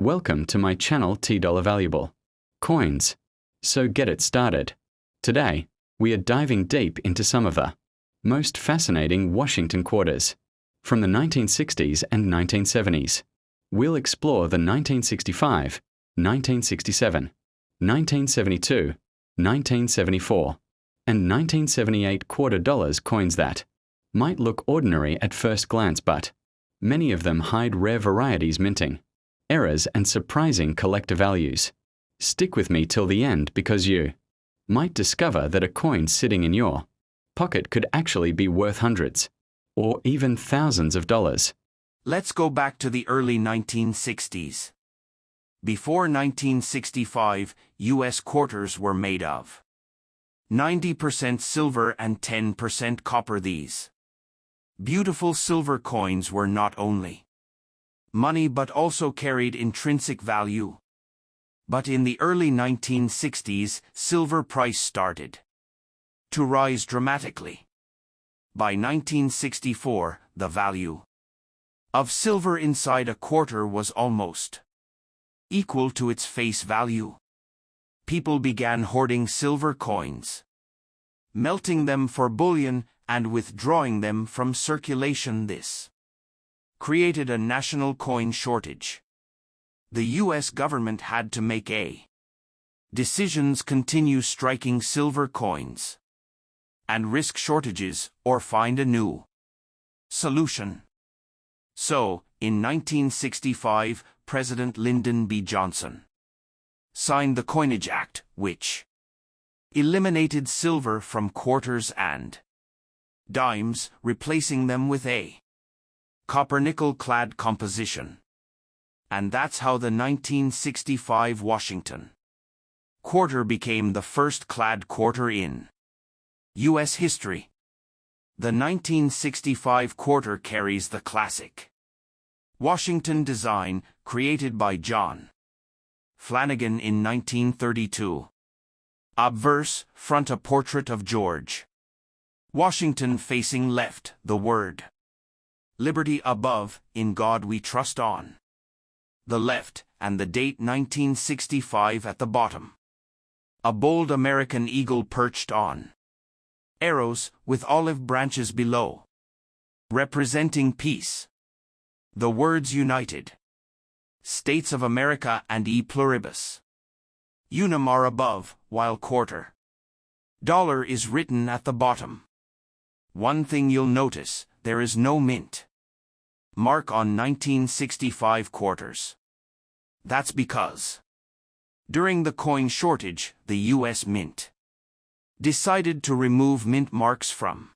Welcome to my channel $T Valuable Coins. So get it started. Today, we are diving deep into some of the most fascinating Washington quarters from the 1960s and 1970s. We'll explore the 1965, 1967, 1972, 1974, and 1978 quarter dollars coins that might look ordinary at first glance, but many of them hide rare varieties minting, errors, and surprising collector values. Stick with me till the end because you might discover that a coin sitting in your pocket could actually be worth hundreds or even thousands of dollars. Let's go back to the early 1960s. Before 1965, U.S. quarters were made of 90% silver and 10% copper. These beautiful silver coins were not only money but also carried intrinsic value. But in the early 1960s, silver price started to rise dramatically. By 1964, the value of silver inside a quarter was almost equal to its face value. People began hoarding silver coins, melting them for bullion, and withdrawing them from circulation. This created a national coin shortage. The U.S. government had to make a decisions: continue striking silver coins and risk shortages, or find a new solution. So, in 1965, President Lyndon B. Johnson signed the Coinage Act, which eliminated silver from quarters and dimes, replacing them with a copper-nickel-clad composition. And that's how the 1965 Washington quarter became the first clad quarter in U.S. history. The 1965 quarter carries the classic Washington design, created by John Flanagan in 1932. Obverse, front a portrait of George Washington facing left, the word Liberty above, in God we trust on the left, and the date 1965 at the bottom. A bold American eagle perched on arrows, with olive branches below, representing peace. The words United States of America and E pluribus unum are above, while quarter dollar is written at the bottom. One thing you'll notice, there is no mint mark on 1965 quarters. That's because during the coin shortage, the U.S. Mint decided to remove mint marks from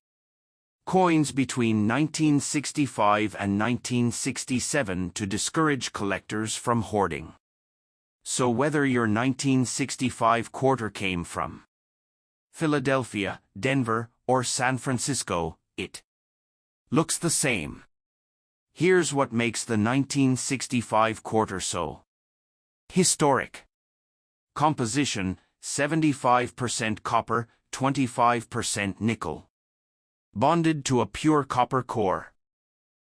coins between 1965 and 1967 to discourage collectors from hoarding. So whether your 1965 quarter came from Philadelphia, Denver, or San Francisco, it looks the same. Here's what makes the 1965 quarter so historic. Composition: 75% copper, 25% nickel. Bonded to a pure copper core.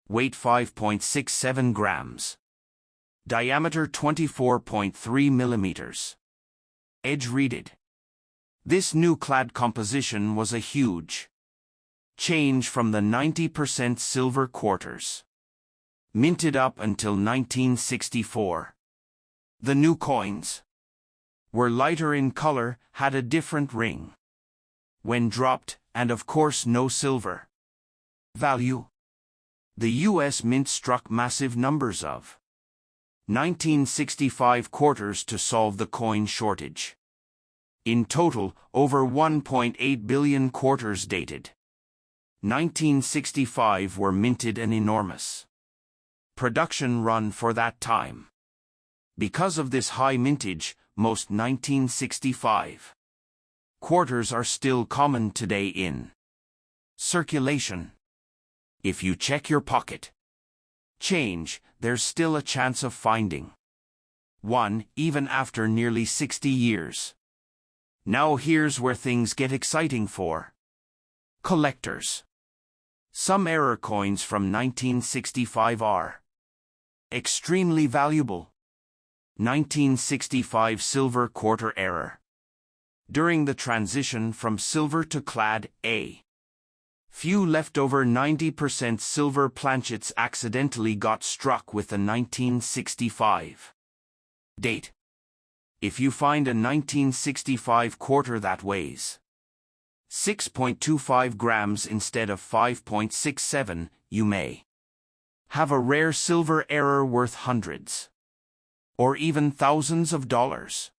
Weight 5.67 grams. Diameter 24.3 millimeters. Edge reeded. This new clad composition was a huge change from the 90% silver quarters minted up until 1964. The new coins were lighter in color, had a different ring when dropped, and of course no silver value. The U.S. Mint struck massive numbers of 1965 quarters to solve the coin shortage. In total, over 1.8 billion quarters dated 1965 were minted, an enormous production run for that time. Because of this high mintage, most 1965 quarters are still common today in circulation. If you check your pocket change, there's still a chance of finding one, even after nearly 60 years. Now here's where things get exciting for collectors. Some error coins from 1965 are extremely valuable. 1965 silver quarter error. During the transition from silver to clad A, few leftover 90% silver planchets accidentally got struck with the 1965 date. If you find a 1965 quarter that weighs 6.25 grams instead of 5.67, you may have a rare silver error worth hundreds or even thousands of dollars.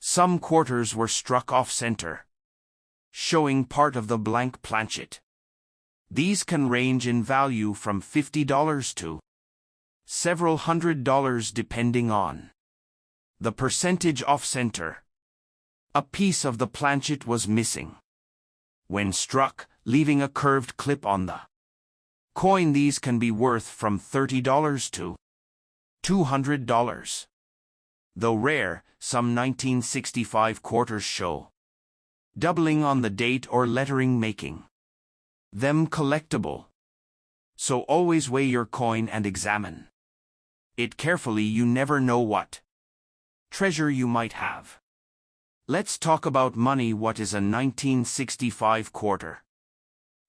Some quarters were struck off-center, showing part of the blank planchet. These can range in value from $50 to several $100 depending on the percentage off-center. A piece of the planchet was missing when struck, leaving a curved clip on the coin. These can be worth from $30 to $200. Though rare, some 1965 quarters show doubling on the date or lettering, making them collectible. So always weigh your coin and examine it carefully. You never know what treasure you might have. Let's talk about money. What is a 1965 quarter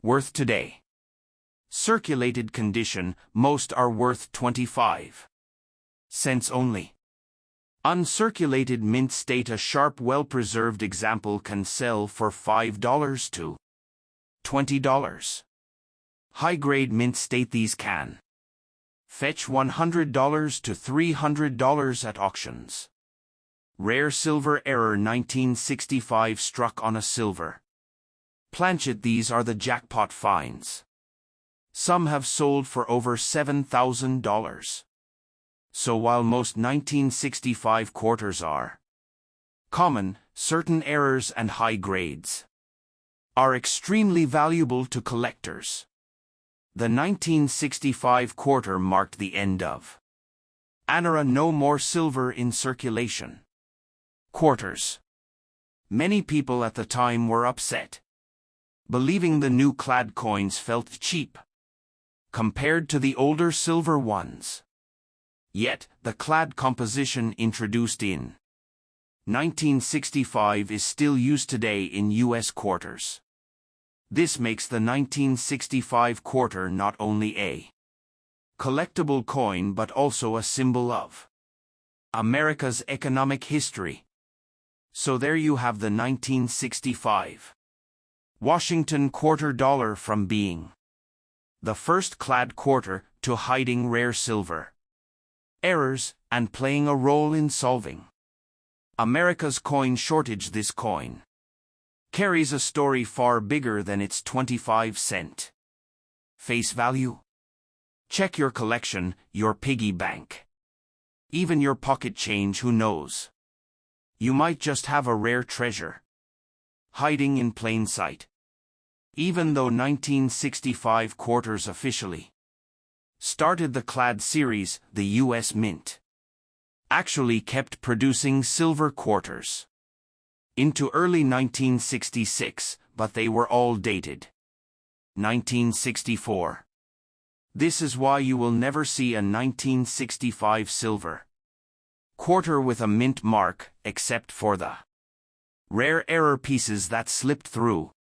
worth today? Circulated condition, most are worth 25 cents only. Uncirculated mint state, a sharp, well-preserved example can sell for $5 to $20. High-grade mint state, these can fetch $100 to $300 at auctions. Rare silver error, 1965 struck on a silver planchet. These are the jackpot finds. Some have sold for over $7,000. So while most 1965 quarters are common, certain errors and high grades are extremely valuable to collectors. The 1965 quarter marked the end of an era. No more silver in circulation. Quarters. Many people at the time were upset, believing the new clad coins felt cheap compared to the older silver ones. Yet, the clad composition introduced in 1965 is still used today in U.S. quarters. This makes the 1965 quarter not only a collectible coin but also a symbol of America's economic history. So there you have the 1965 Washington quarter dollar, from being the first clad quarter to hiding rare silver errors and playing a role in solving America's coin shortage. This coin carries a story far bigger than its 25-cent face value. Check your collection, your piggy bank, even your pocket change. Who knows? You might just have a rare treasure hiding in plain sight. Even though 1965 quarters officially started the clad series, the U.S. Mint actually kept producing silver quarters into early 1966, but they were all dated 1964. This is why you will never see a 1965 silver quarter with a mint mark, except for the rare error pieces that slipped through.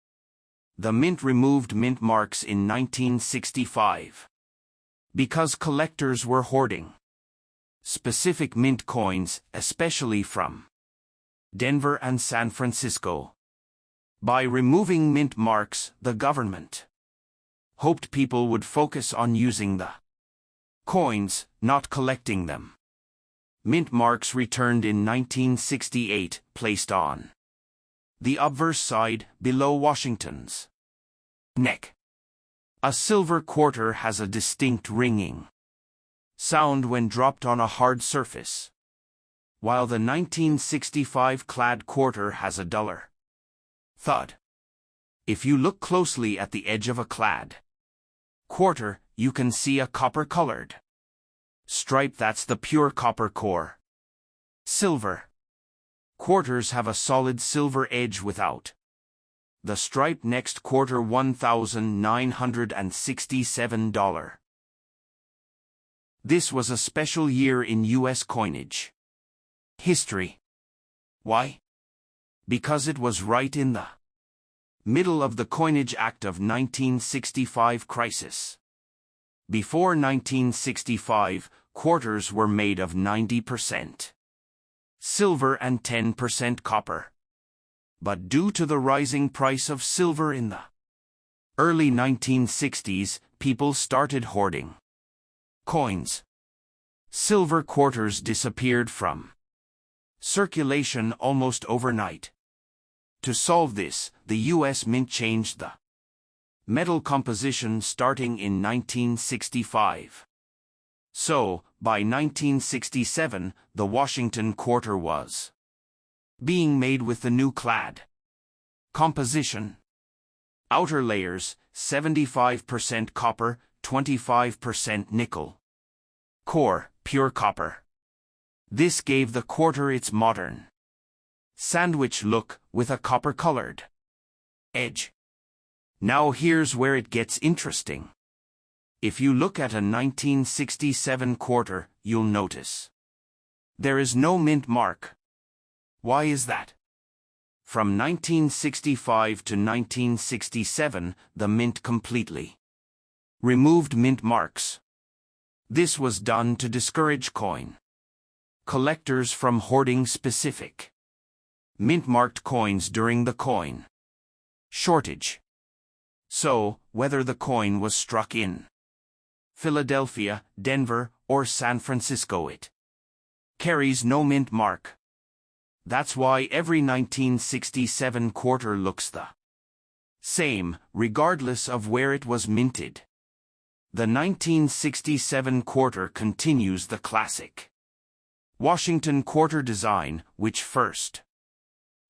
The mint removed mint marks in 1965 because collectors were hoarding specific mint coins, especially from Denver and San Francisco. By removing mint marks, the government hoped people would focus on using the coins, not collecting them. Mint marks returned in 1968, placed on the obverse side, below Washington's neck. A silver quarter has a distinct ringing sound when dropped on a hard surface, while the 1965 clad quarter has a duller thud. If you look closely at the edge of a clad quarter, you can see a copper-colored stripe. That's the pure copper core. Silver quarters have a solid silver edge without the stripe. Next quarter, $1,967. This was a special year in U.S. coinage. History. Why? Because it was right in the middle of the Coinage Act of 1965 crisis. Before 1965, quarters were made of 90% silver and 10% copper. But due to the rising price of silver in the early 1960s, people started hoarding coins. Silver quarters disappeared from circulation almost overnight. To solve this, the U.S. Mint changed the metal composition starting in 1965. So, by 1967, the Washington quarter was being made with the new clad composition. Outer layers, 75% copper, 25% nickel. Core, pure copper. This gave the quarter its modern sandwich look with a copper-colored edge. Now here's where it gets interesting. If you look at a 1967 quarter, you'll notice there is no mint mark. Why is that? From 1965 to 1967, the mint completely removed mint marks. This was done to discourage coin collectors from hoarding specific mint-marked coins during the coin shortage. So, whether the coin was struck in Philadelphia, Denver, or San Francisco, it carries no mint mark. That's why every 1967 quarter looks the same, regardless of where it was minted. The 1967 quarter continues the classic Washington quarter design, which first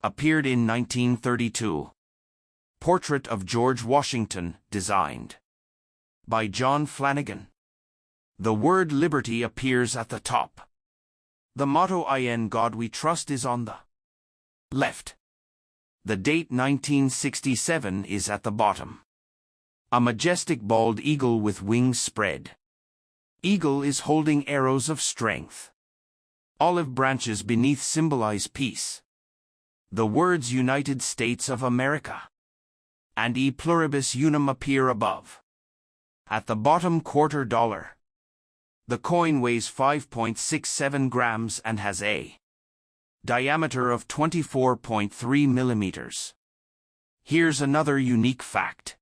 appeared in 1932. Portrait of George Washington, designed by John Flanagan. The word liberty appears at the top. The motto "In God We Trust" is on the left. The date 1967 is at the bottom. A majestic bald eagle with wings spread. Eagle is holding arrows of strength. Olive branches beneath symbolize peace. The words United States of America and E pluribus unum appear above. At the bottom, quarter dollar. The coin weighs 5.67 grams and has a diameter of 24.3 millimeters. Here's another unique fact.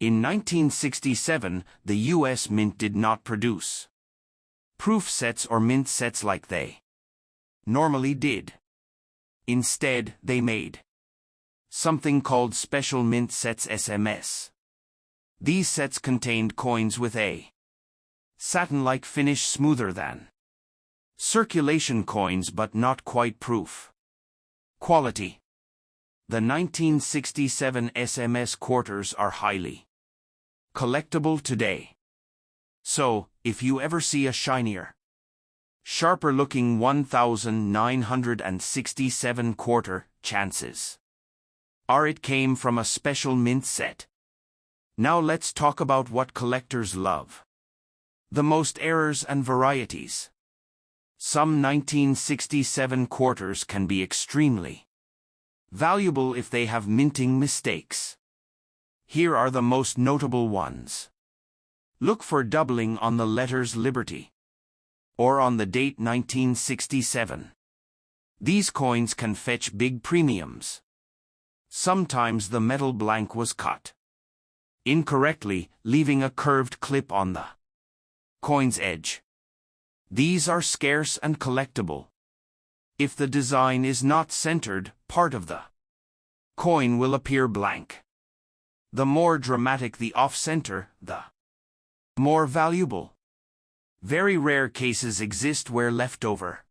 In 1967, the U.S. Mint did not produce proof sets or mint sets like they normally did. Instead, they made something called Special Mint Sets SMS. These sets contained coins with a satin-like finish, smoother than circulation coins but not quite proof quality. The 1967 SMS quarters are highly collectible today. So, if you ever see a shinier, sharper-looking 1967 quarter, chances are it came from a special mint set. Now let's talk about what collectors love the most: errors and varieties. Some 1967 quarters can be extremely valuable if they have minting mistakes. Here are the most notable ones. Look for doubling on the letters Liberty or on the date 1967. These coins can fetch big premiums. Sometimes the metal blank was cut incorrectly, leaving a curved clip on the coin's edge. These are scarce and collectible. If the design is not centered, part of the coin will appear blank. The more dramatic the off-center, the more valuable. Very rare cases exist where leftover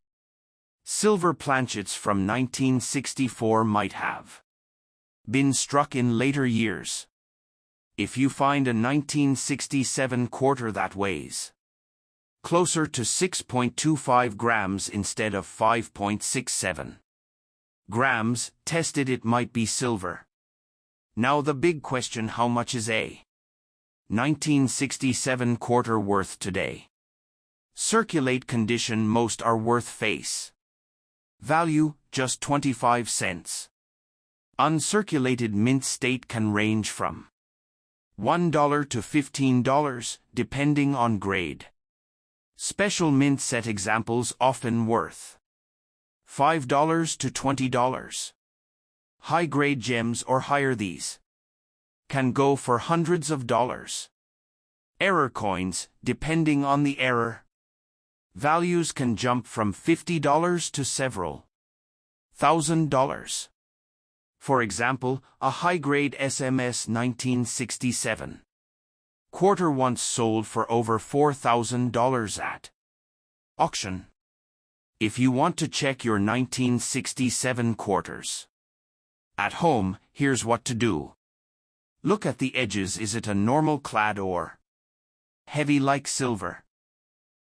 silver planchets from 1964 might have been struck in later years. If you find a 1967 quarter that weighs closer to 6.25 grams instead of 5.67 grams, tested it might be silver. Now the big question: how much is a 1967 quarter worth today? Circulate condition: most are worth face Value, just 25 cents. Uncirculated mint state can range from $1 to $15, depending on grade. Special mint set examples often worth $5 to $20. High-grade gems or higher these can go for hundreds of dollars. Error coins, depending on the error. Values can jump from $50 to several $1,000. For example, a high-grade SMS 1967 quarter once sold for over $4,000 at auction. If you want to check your 1967 quarters at home, here's what to do. Look at the edges. Is it a normal clad or heavy like silver?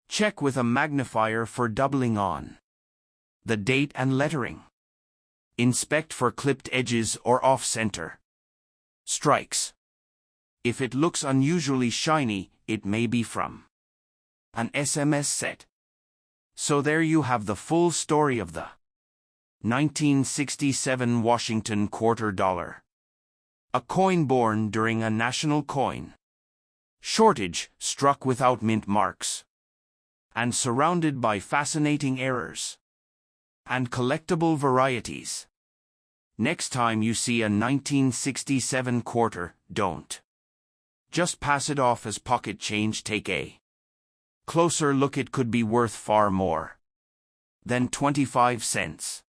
Check with a magnifier for doubling on the date and lettering. Inspect for clipped edges or off-center strikes. If it looks unusually shiny, it may be from an SMS set. So there you have the full story of the 1967 Washington quarter dollar. A coin born during a national coin shortage, struck without mint marks, and surrounded by fascinating errors and collectible varieties. Next time you see a 1967 quarter, don't just pass it off as pocket change. Take a closer look. It could be worth far more than 25 cents.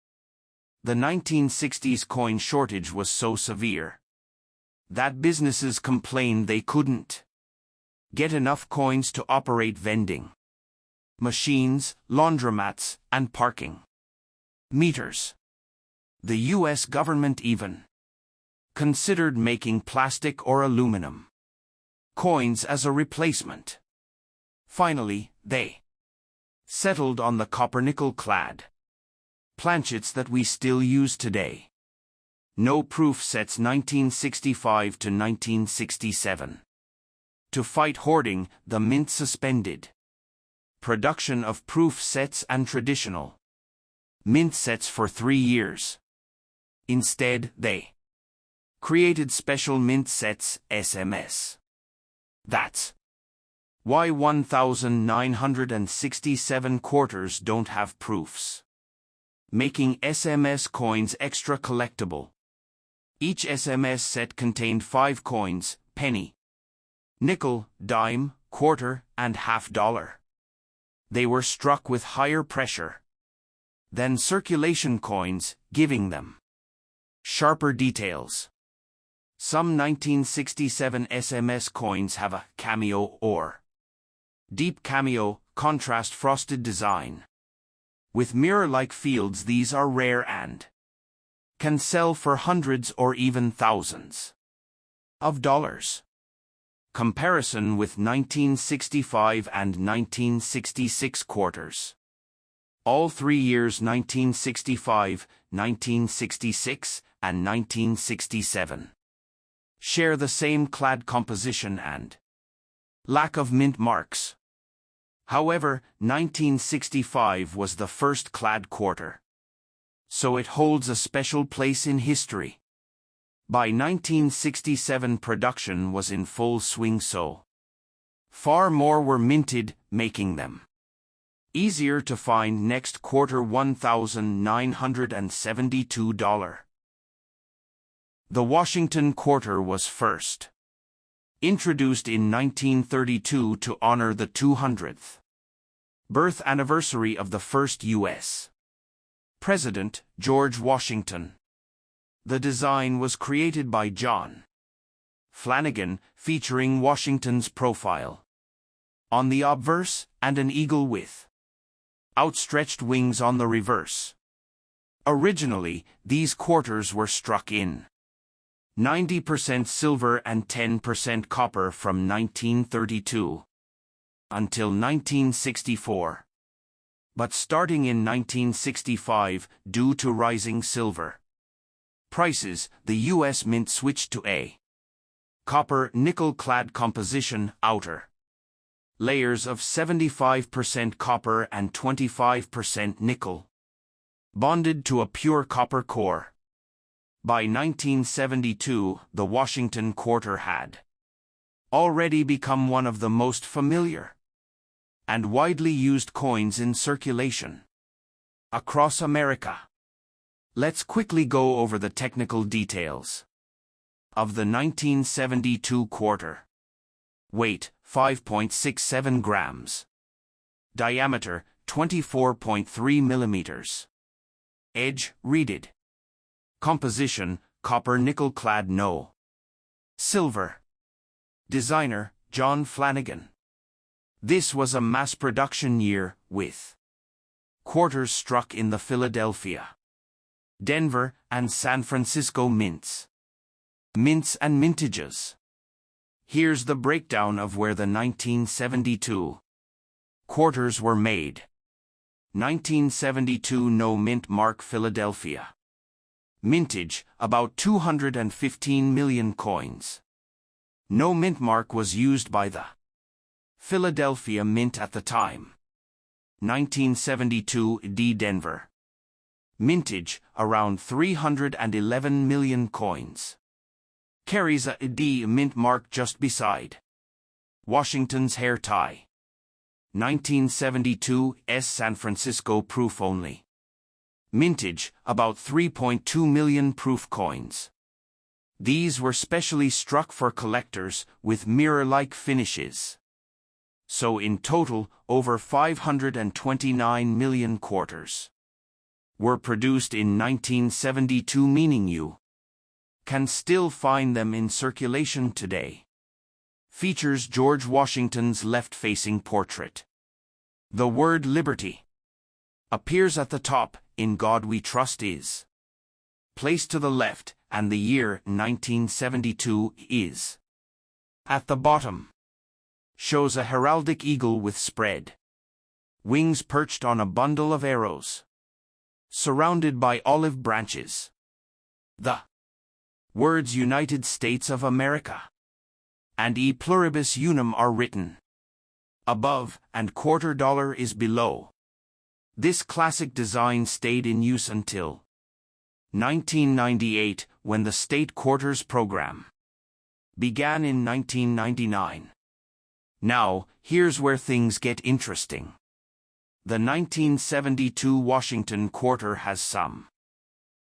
The 1960s coin shortage was so severe that businesses complained they couldn't get enough coins to operate vending machines, laundromats, and parking meters. The U.S. government even considered making plastic or aluminum coins as a replacement. Finally, they settled on the copper-nickel-clad planchets that we still use today. No proof sets 1965 to 1967. To fight hoarding, the mint suspended production of proof sets and traditional mint sets for 3 years. Instead, they created special mint sets, SMS. That's why 1,967 quarters don't have proofs, making SMS coins extra collectible. Each SMS set contained 5 coins: penny, nickel, dime, quarter, and $half. They were struck with higher pressure than circulation coins, giving them sharper details. Some 1967 SMS coins have a cameo or deep cameo, contrast frosted design with mirror-like fields. These are rare and can sell for hundreds or even thousands of dollars. Comparison with 1965 and 1966 quarters. All 3 years, 1965, 1966, and 1967, share the same clad composition and lack of mint marks. However, 1965 was the first clad quarter, so it holds a special place in history. By 1967, production was in full swing, so far more were minted, making them easier to find. Next quarter, $1,972. The Washington quarter was first introduced in 1932 to honor the 200th birth anniversary of the first U.S. President, George Washington. The design was created by John Flanagan, featuring Washington's profile on the obverse and an eagle with outstretched wings on the reverse. Originally, these quarters were struck in 90% silver and 10% copper from 1932 until 1964. But starting in 1965, due to rising silver prices, the U.S. Mint switched to a copper nickel-clad composition, outer layers of 75% copper and 25% nickel. bonded to a pure copper core. By 1972, the Washington quarter had already become one of the most familiar and widely used coins in circulation across America. Let's quickly go over the technical details of the 1972 quarter. Weight, 5.67 grams. Diameter, 24.3 millimeters. Edge, reeded. Composition, copper nickel-clad no. Silver. Designer, John Flanagan. This was a mass production year, with quarters struck in the Philadelphia, Denver, and San Francisco mints. Mints and mintages. Here's the breakdown of where the 1972 quarters were made. 1972 No Mint Mark, Philadelphia. Mintage, about 215 million coins. No mint mark was used by the Philadelphia Mint at the time. 1972 D. Denver. Mintage, around 311 million coins. Carries a D mint mark just beside Washington's hair tie. 1972 S. San Francisco proof only. Mintage, about 3.2 million proof coins. These were specially struck for collectors with mirror-like finishes. So in total, over 529 million quarters were produced in 1972, meaning you can still find them in circulation today. Features George Washington's left-facing portrait. The word liberty appears at the top. In God We Trust is placed to the left, and the year 1972 is at the bottom. Shows a heraldic eagle with spread wings perched on a bundle of arrows, surrounded by olive branches. The words United States of America and E pluribus unum are written above, and quarter dollar is below. This classic design stayed in use until 1998, when the state quarters program began in 1999. Now, here's where things get interesting. The 1972 Washington quarter has some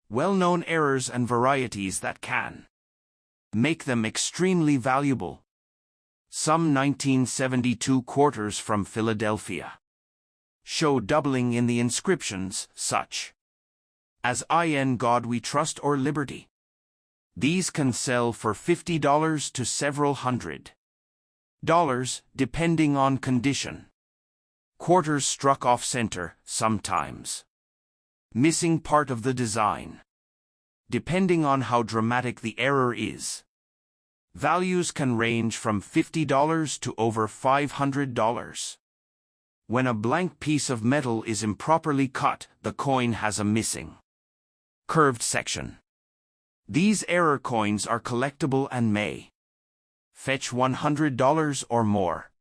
well-known errors and varieties that can make them extremely valuable. Some 1972 quarters from Philadelphia show doubling in the inscriptions, such as In God We Trust or Liberty. These can sell for $50 to several $100, depending on condition. Quarters struck off-center, sometimes missing part of the design. Depending on how dramatic the error is, values can range from $50 to over $500. When a blank piece of metal is improperly cut, the coin has a missing curved section. These error coins are collectible and may fetch $100 or more.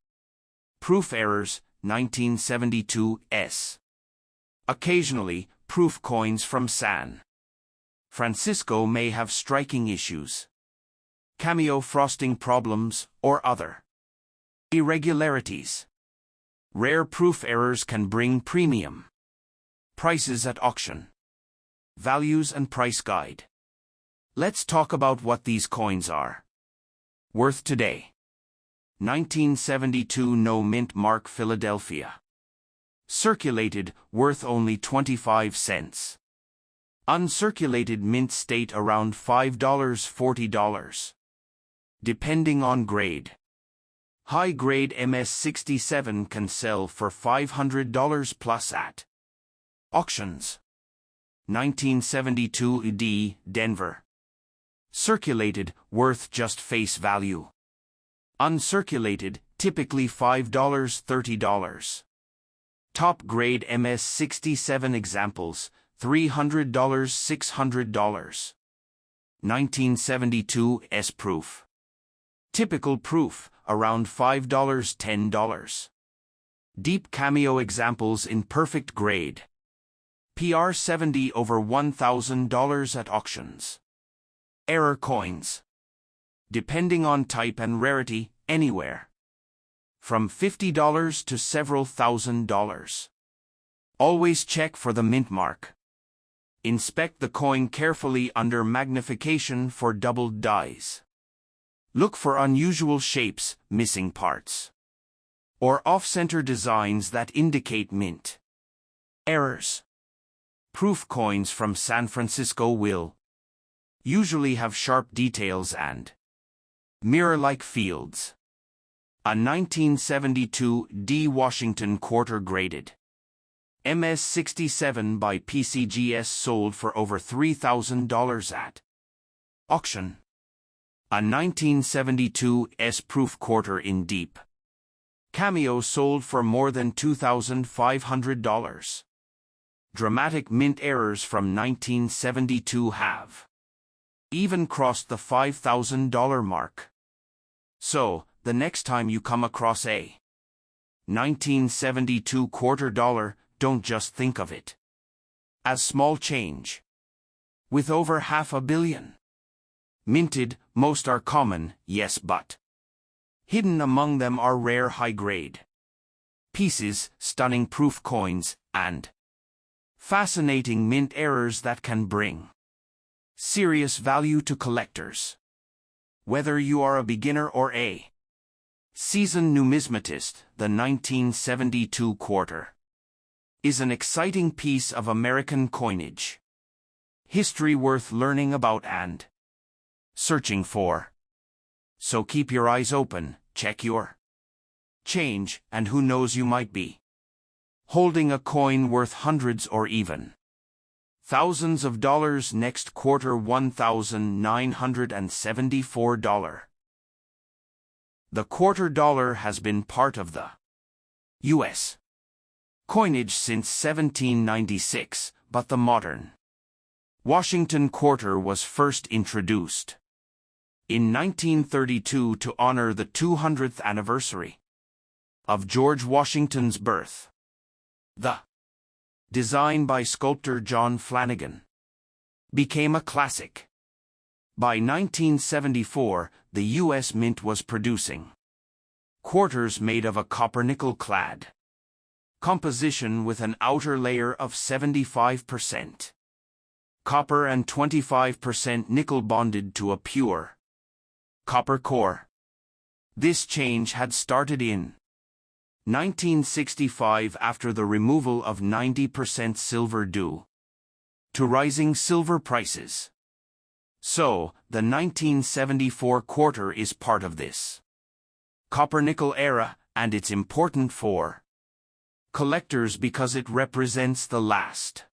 Proof errors, 1972 S. Occasionally, proof coins from San Francisco may have striking issues, cameo frosting problems, or other irregularities. Rare proof errors can bring premium prices at auction. Values and price guide. Let's talk about what these coins are worth today. 1972 No Mint Mark, Philadelphia. Circulated, worth only 25 cents. Uncirculated mint state around $5, $40. Depending on grade. High-grade MS-67 can sell for $500 plus at auctions. 1972 D. Denver. Circulated, worth just face value. Uncirculated, typically $5, $30. Top-grade MS-67 examples, $300, $600. 1972 S proof. Typical proof, around $5, $10. Deep cameo examples in perfect grade. PR 70 over $1,000 at auctions. Error coins. Depending on type and rarity, anywhere from $50 to several $1,000s. Always check for the mint mark. Inspect the coin carefully under magnification for doubled dies. Look for unusual shapes, missing parts, or off-center designs that indicate mint. Errors. Proof coins from San Francisco will usually have sharp details and mirror-like fields. A 1972 D. Washington quarter graded MS-67 by PCGS sold for over $3,000 at auction. A 1972 S-proof quarter in deep cameo sold for more than $2,500. Dramatic mint errors from 1972 have even crossed the $5,000 mark. So, the next time you come across a 1972 quarter dollar, don't just think of it as small change. With over $500 million minted, most are common, yes, but hidden among them are rare high-grade pieces, stunning proof coins, and fascinating mint errors that can bring serious value to collectors. Whether you are a beginner or a seasoned numismatist, the 1972 quarter is an exciting piece of American coinage history worth learning about and searching for. So keep your eyes open, check your change, and who knows, you might be holding a coin worth hundreds or even thousands of dollars next quarter. $1,974. The quarter dollar has been part of the U.S. coinage since 1796, but the modern Washington quarter was first introduced in 1932 to honor the 200th anniversary of George Washington's birth. The design by sculptor John Flanagan became a classic. By 1974, the U.S. Mint was producing quarters made of a copper-nickel-clad composition with an outer layer of 75% copper and 25% nickel bonded to a pure copper core. This change had started in 1965 after the removal of 90% silver due to rising silver prices. So, the 1974 quarter is part of this copper-nickel era, and it's important for collectors because it represents the last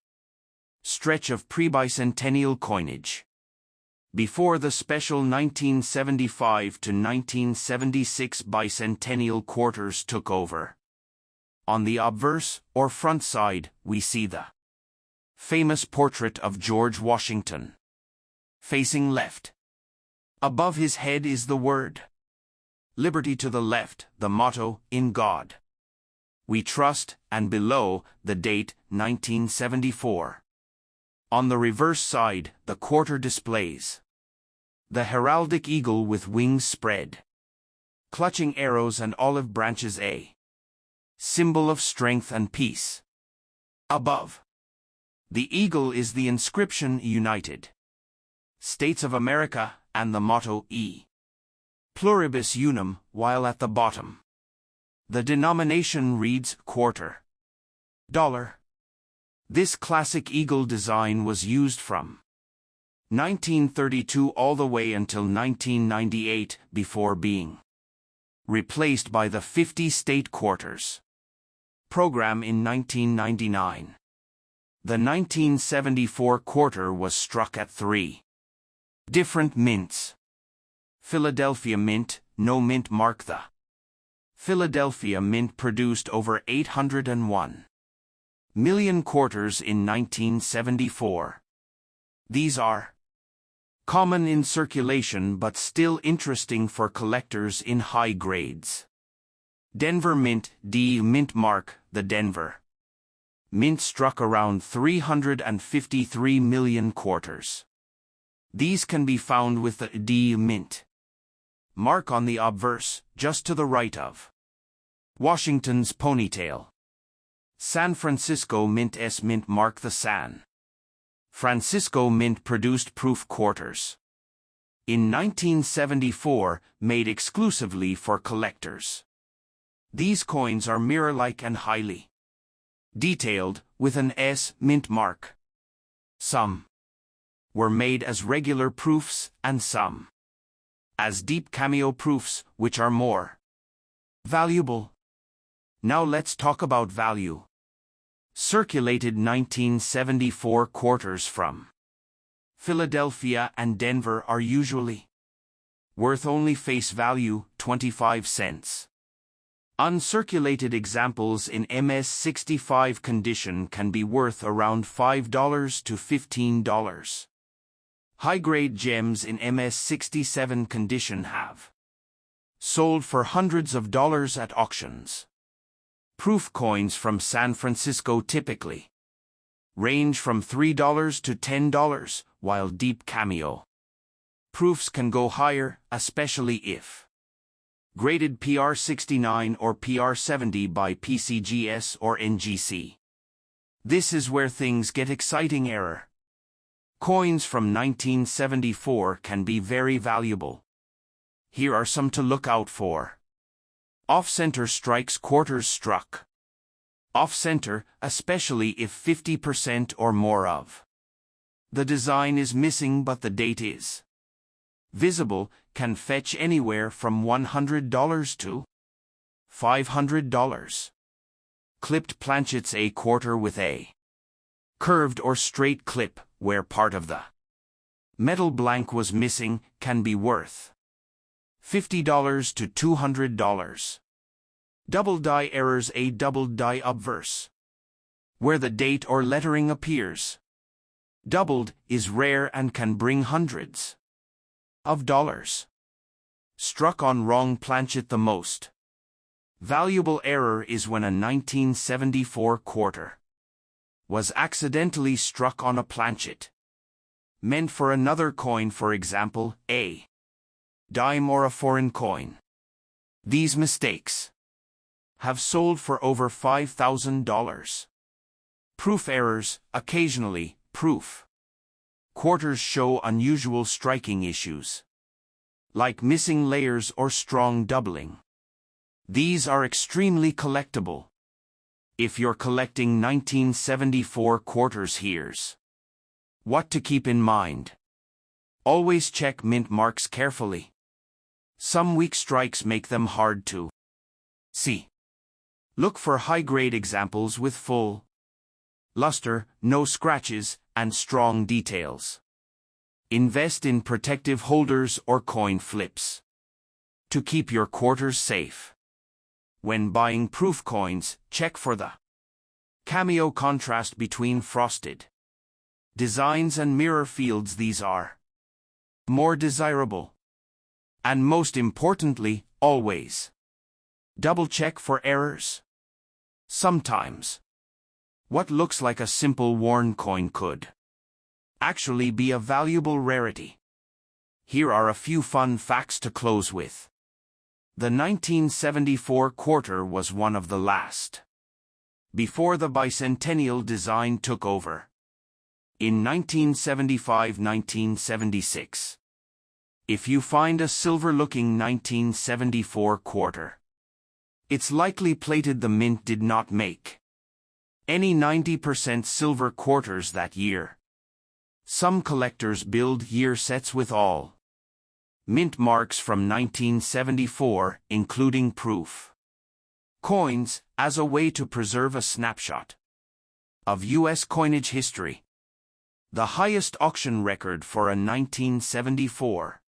stretch of pre-bicentennial coinage before the special 1975 to 1976 bicentennial quarters took over. On the obverse, or front side, we see the famous portrait of George Washington, facing left. Above his head is the word Liberty, to the left, the motto, In God We Trust, and below, the date, 1974. On the reverse side, the quarter displays the heraldic eagle with wings spread, clutching arrows and olive branches, a symbol of strength and peace. Above the eagle is the inscription United States of America and the motto E Pluribus Unum, while at the bottom the denomination reads quarter dollar. This classic eagle design was used from 1932 all the way until 1998 before being replaced by the 50-state quarters program in 1999. The 1974 quarter was struck at 3 different mints. Philadelphia Mint, no mint mark. The Philadelphia Mint produced over 801 million quarters in 1974. These are common in circulation but still interesting for collectors in high grades. Denver Mint, D. Mint mark, the Denver Mint struck around 353 million quarters. These can be found with the D mint mark on the obverse, just to the right of Washington's ponytail. San Francisco Mint S mint mark. The San Francisco Mint produced proof quarters in 1974, made exclusively for collectors. These coins are mirror-like and highly detailed, with an S mint mark. Some were made as regular proofs and some as deep cameo proofs, which are more valuable. Now let's talk about value. Circulated 1974 quarters from Philadelphia and Denver are usually worth only face value, 25 cents. Uncirculated examples in MS-65 condition can be worth around $5 to $15. High-grade gems in MS-67 condition have sold for hundreds of dollars at auctions. Proof coins from San Francisco typically range from $3 to $10, while deep cameo proofs can go higher, especially if graded PR69 or PR70 by PCGS or NGC. This is where things get exciting. Error coins from 1974 can be very valuable. Here are some to look out for. Off-center strikes. Quarters struck off-center, especially if 50% or more of the design is missing but the date is visible, can fetch anywhere from $100 to $500. Clipped planchets. A quarter with a curved or straight clip, where part of the metal blank was missing, can be worth $50 to $200. Double die errors. A double die obverse, where the date or lettering appears doubled, is rare and can bring hundreds of dollars. Struck on wrong planchet. The most valuable error is when a 1974 quarter was accidentally struck on a planchet meant for another coin, for example, a dime or a foreign coin. These mistakes have sold for over $5,000. Proof errors. Occasionally, proof quarters show unusual striking issues, like missing layers or strong doubling. These are extremely collectible. If you're collecting 1974 quarters, here's what to keep in mind. Always check mint marks carefully. Some weak strikes make them hard to see. Look for high-grade examples with full luster, no scratches, and strong details. Invest in protective holders or coin flips to keep your quarters safe. When buying proof coins, check for the cameo contrast between frosted designs and mirror fields. These are more desirable. And most importantly, always double-check for errors. Sometimes what looks like a simple worn coin could actually be a valuable rarity. Here are a few fun facts to close with. The 1974 quarter was one of the last before the bicentennial design took over in 1975-1976. If you find a silver-looking 1974 quarter, it's likely plated. The mint did not make any 90% silver quarters that year. Some collectors build year sets with all mint marks from 1974, including proof coins, as a way to preserve a snapshot of U.S. coinage history. The highest auction record for a 1974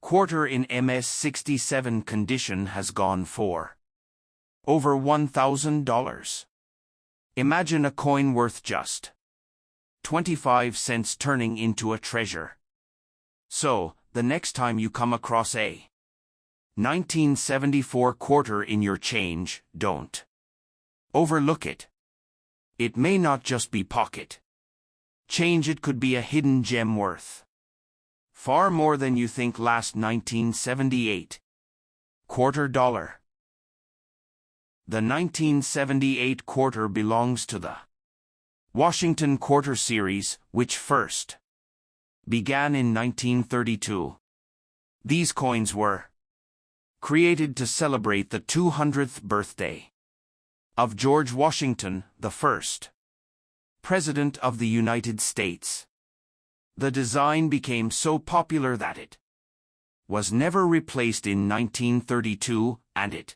quarter in MS-67 condition has gone for over $1,000. Imagine a coin worth just 25 cents turning into a treasure. So, the next time you come across a 1974 quarter in your change, don't overlook it. It may not just be pocket change, it could be a hidden gem worth far more than you think. Last 1978 quarter dollar. The 1978 quarter belongs to the Washington Quarter series, which first began in 1932. These coins were created to celebrate the 200th birthday of George Washington, the first President of the United States. The design became so popular that it was never replaced in 1932, and it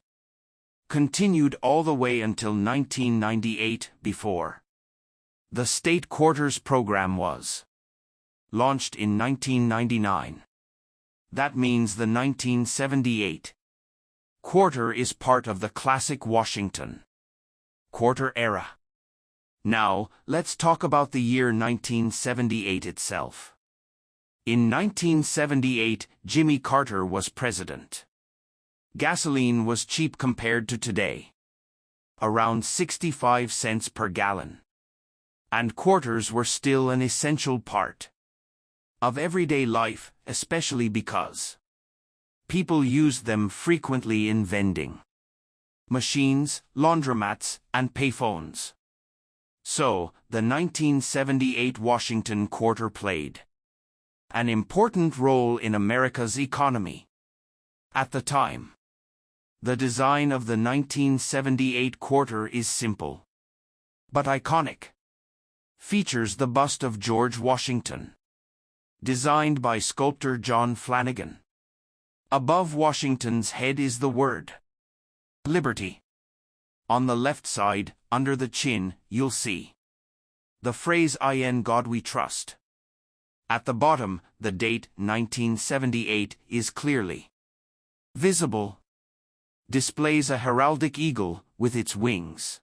continued all the way until 1998, before the State Quarters program was launched in 1999. That means the 1978 quarter is part of the classic Washington Quarter era. Now, let's talk about the year 1978 itself. In 1978, Jimmy Carter was president. Gasoline was cheap compared to today, around 65 cents per gallon. And quarters were still an essential part of everyday life, especially because people used them frequently in vending machines, laundromats, and payphones. So, the 1978 Washington Quarter played an important role in America's economy. At the time, the design of the 1978 quarter is simple but iconic. Features the bust of George Washington, designed by sculptor John Flanagan. Above Washington's head is the word Liberty. On the left side, under the chin, you'll see the phrase "In God We Trust." At the bottom, the date, 1978, is clearly visible. Displays a heraldic eagle with its wings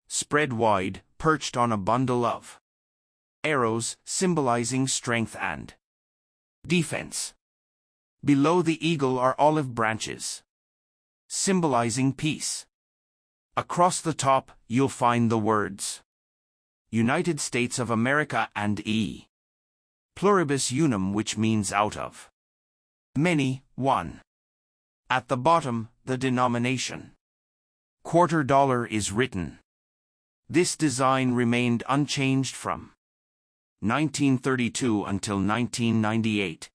spread wide, perched on a bundle of arrows, symbolizing strength and defense. Below the eagle are olive branches, symbolizing peace. Across the top, you'll find the words United States of America and E pluribus unum, which means out of many, one. At the bottom, the denomination quarter dollar is written. This design remained unchanged from 1932 until 1998.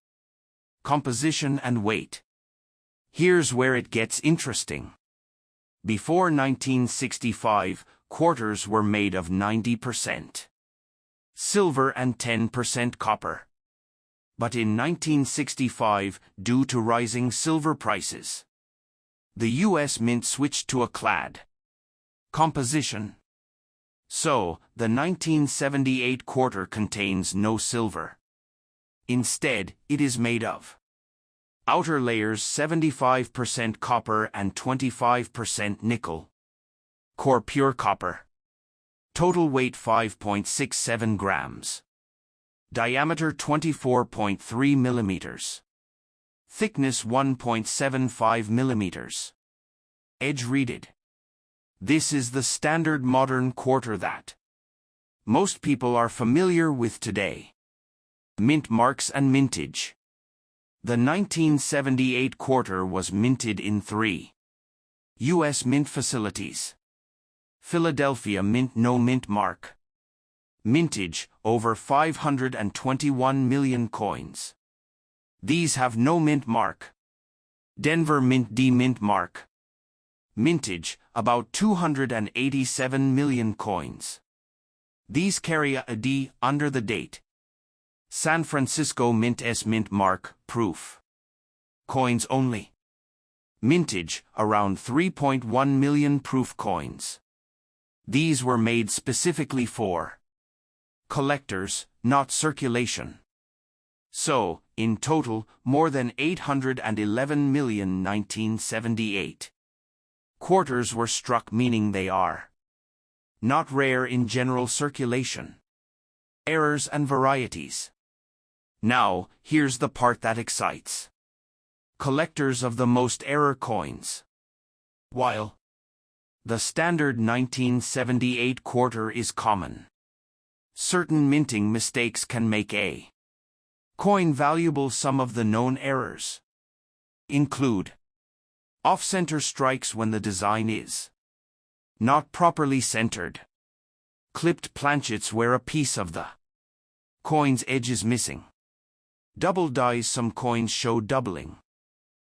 Composition and weight. Here's where it gets interesting. Before 1965, quarters were made of 90% silver and 10% copper. But in 1965, due to rising silver prices, the U.S. Mint switched to a clad composition. So, the 1978 quarter contains no silver. Instead, it is made of outer layers 75% copper and 25% nickel. Core pure copper. Total weight 5.67 grams. Diameter 24.3 millimeters. Thickness 1.75 millimeters. Edge reeded. This is the standard modern quarter that most people are familiar with today. Mint marks and mintage. The 1978 quarter was minted in 3 U.S. mint facilities. Philadelphia Mint, no mint mark. Mintage, over 521 million coins. These have no mint mark. Denver Mint, D mint mark. Mintage, about 287 million coins. These carry a D under the date. San Francisco Mint, S mint mark, proof. Coins only. Mintage, around 3.1 million proof coins. These were made specifically for collectors, not circulation. So, in total, more than 811 million 1978 quarters were struck, meaning they are not rare in general circulation. Errors and varieties. Now, here's the part that excites collectors of the most error coins. While The standard 1978 quarter is common. Certain minting mistakes can make a coin valuable. Some of the known errors include off-center strikes when the design is not properly centered, clipped planchets where a piece of the coin's edge is missing, double dies. Some coins show doubling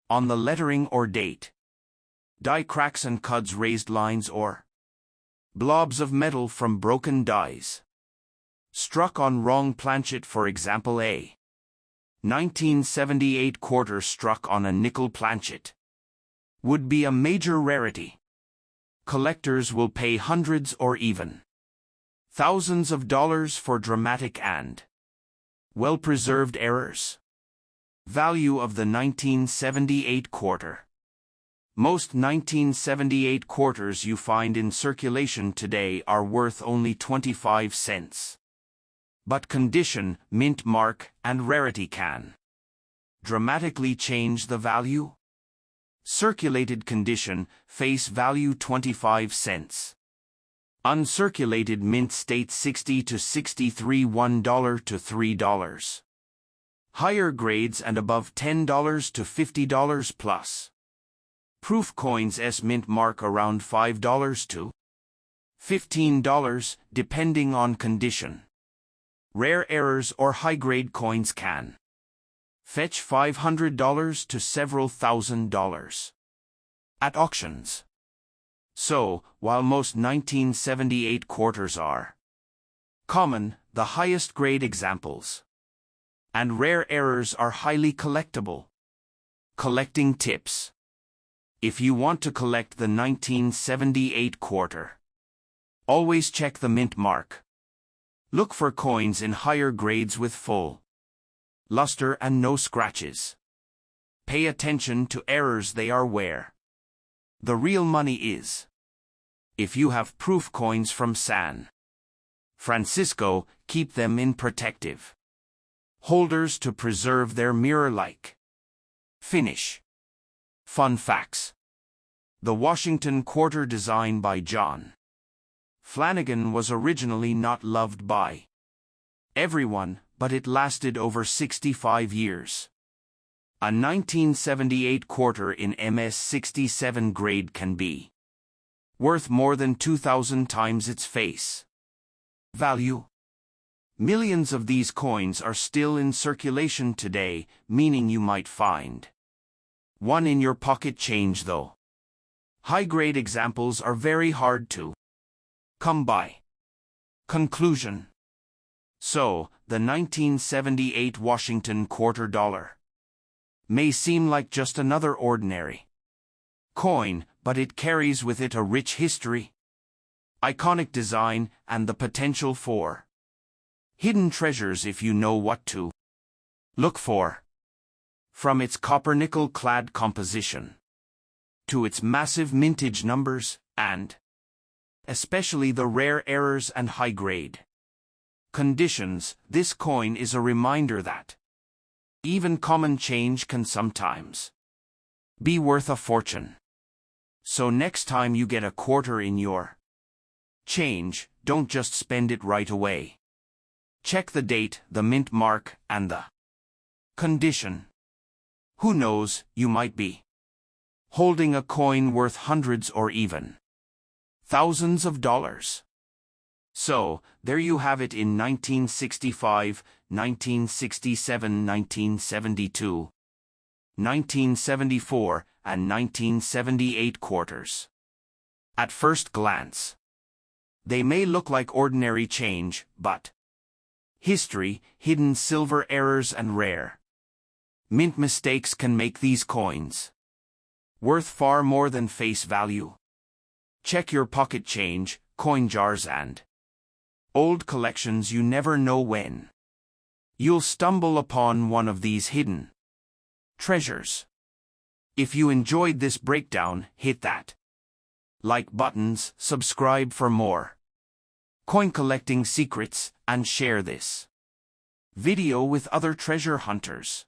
on the lettering or date, die cracks and cuds, raised lines or blobs of metal from broken dies struck on wrong planchet. For example, a 1978 quarter struck on a nickel planchet would be a major rarity. Collectors will pay hundreds or even thousands of dollars for dramatic and well-preserved errors. Value of the 1978 quarter. Most 1978 quarters you find in circulation today are worth only 25 cents. But condition, mint mark, and rarity can dramatically change the value. Circulated condition, face value 25 cents. Uncirculated mint state 60 to 63, $1 to $3. Higher grades and above $10 to $50 plus. Proof coins S mint mark around $5 to $15, depending on condition. Rare errors or high-grade coins can fetch $500 to several $1,000 at auctions. So, while most 1978 quarters are common, the highest grade examples and rare errors are highly collectible. Collecting tips. If you want to collect the 1978 quarter, always check the mint mark. Look for coins in higher grades with full luster and no scratches. Pay attention to errors, they are where the real money is. If you have proof coins from San Francisco, keep them in protective holders to preserve their mirror-like finish. Fun facts. The Washington quarter, design by John Flanagan, was originally not loved by everyone, but it lasted over 65 years. A 1978 quarter in MS-67 grade can be worth more than 2,000 times its face value. Millions of these coins are still in circulation today, meaning you might find one in your pocket change though. High-grade examples are very hard to come by. Conclusion. So, the 1978 Washington quarter dollar may seem like just another ordinary coin, but it carries with it a rich history, iconic design, and the potential for hidden treasures if you know what to look for. From its copper-nickel clad composition to its massive mintage numbers, and especially the rare errors and high-grade conditions, this coin is a reminder that even common change can sometimes be worth a fortune. So next time you get a quarter in your change, don't just spend it right away. Check the date, the mint mark, and the condition. Who knows, you might be holding a coin worth hundreds or even thousands of dollars. So, there you have it in 1965, 1967, 1972, 1974, and 1978 quarters. At first glance, they may look like ordinary change, but history, hidden silver errors, and rare mint mistakes can make these coins worth far more than face value. Check your pocket change, coin jars, and old collections. You never know when you'll stumble upon one of these hidden treasures. If you enjoyed this breakdown, hit that like buttons, subscribe for more coin collecting secrets, and share this video with other treasure hunters.